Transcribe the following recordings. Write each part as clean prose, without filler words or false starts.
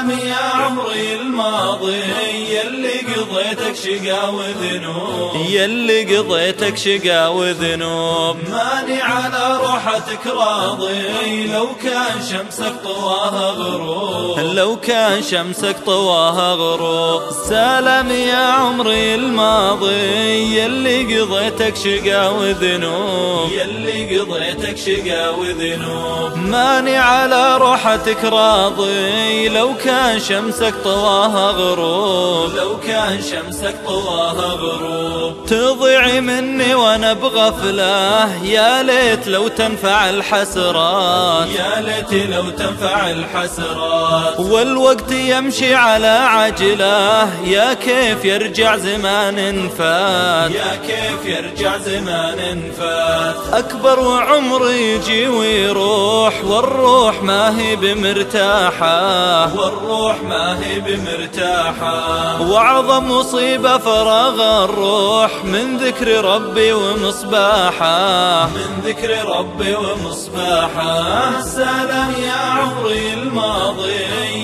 سلام يا عمري الماضي يلي قضيتك شقا وذنوب، يلي قضيتك شقا وذنوب. ماني على روحتك راضي لو كان شمسك طواها غروب، لو كان شمسك طواها غروب. سلام يا عمري الماضي يلي قضيتك شقا وذنوب، يلي قضيتك شقا وذنوب. ماني على روحتك راضي لو كان شمسك طواها غروب، لو كان شمسك طواها غروب. تضيع مني وانا بغفله يا ليت لو تنفع الحسرات، يا ليت لو تنفع الحسرات. والوقت يمشي على عجله يا كيف يرجع زمان فات، يا كيف يرجع زمان فات. أكبر وعمري يجي ويروح والروح ما هي بمرتاحة، والروح ما هي بمرتاحة. وأعظم مصيبة فراغ الروح من ذكر ربي ومصباحه، من ذكر ربي ومصباحه. سلام يا عمري الماضي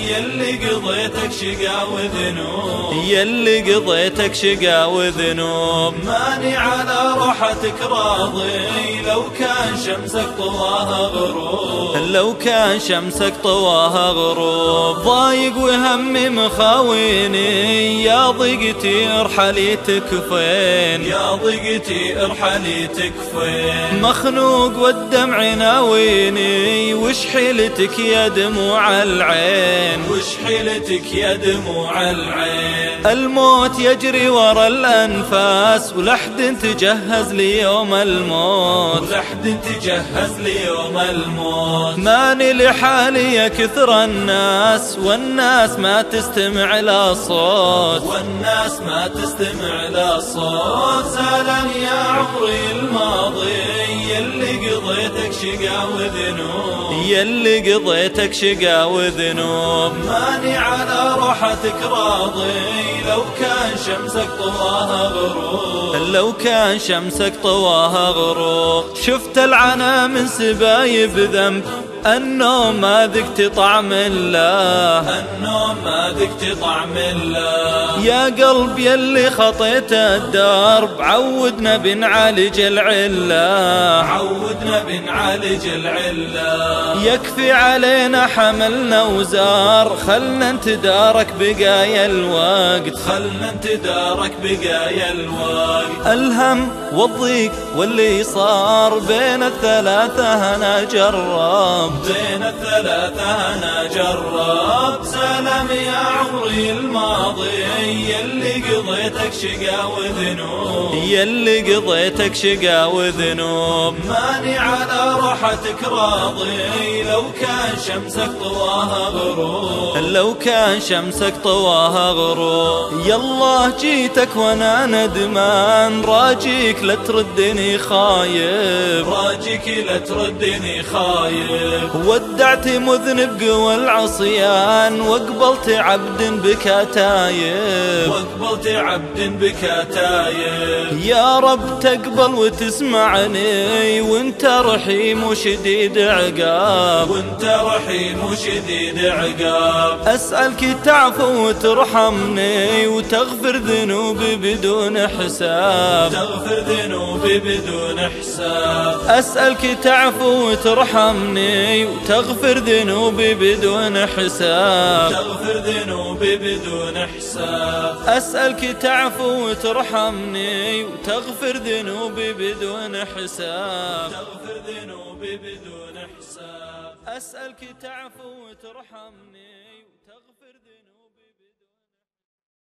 يلي قضيتك شقا وذنوب، يلي قضيتك شقا وذنوب. ماني على روحتك راضي لو كان شمسك طواها غروب، لو كان شمسك طواها غروب. ضايق وهمي مخاويني يا ضيقتي ارحلي تكفين، يا ضيقتي ارحلي تكفين. مخنوق والدمع ناويني وش حيلتك يا دموع العين، وش حيلتك يا دموع العين. الموت يجري ورا الأنفاس ولحد تجهز ليوم الموت، ولحد تجهز ليوم الموت. ماني لحالي يا كثر الناس والناس ما تستمع للصوت، والناس ما تستمع للصوت. سلام يا عمري الماضي يلي قضيتك شقا وذنوب، يلي قضيتك شقا وذنوب. ماني على روحتك راضي لو كان شمسك طواها غروب، لو كان شمسك طواها غروب. شفت العنا من سبايب ذنب النوم ما ذقت طعم الله، النوم ما ذقت طعم الله. يا قلب يلي خطيت الدرب عودنا بنعالج العلة، عودنا بنعالج العلة. يكفي علينا حملنا وزار خلنا نتدارك بقايا الوقت، خلنا نتدارك بقايا الوقت. الهم والضيق واللي صار بين الثلاثة أنا جرب، بين الثلاثة أنا جرب. سلام يا عمري الماضي يلي قضيتك شقا وذنوب، يلي قضيتك شقا وذنوب. ماني على روحتك راضي لو كان شمسك طواها غروب، لو كان شمسك طواها غروب. يالله جيتك وانا ندمان راجيك لا تردني خايب، راجيك لا تردني خايب. ودعت مذنب قوى العصيان وقبلت عبد بكى تايب، وقبلت عبد بكى تايب. يا رب تقبل وتسمعني وانت رحيم وشديد عقاب، وانت رحيم وشديد عقاب. أسألك تعفو وترحمني وتغفر ذنوبي بدون حساب، تغفر ذنوبي بدون حساب. أسألك تعفو وترحمني وتغفر ذنوبي بدون حساب، تغفر ذنوبي بدون حساب. أسألك تعفو وترحمني وتغفر ذنوبي بدون حساب، تغفر ذنوبي بدون حساب. أسألك تعفو وترحمني.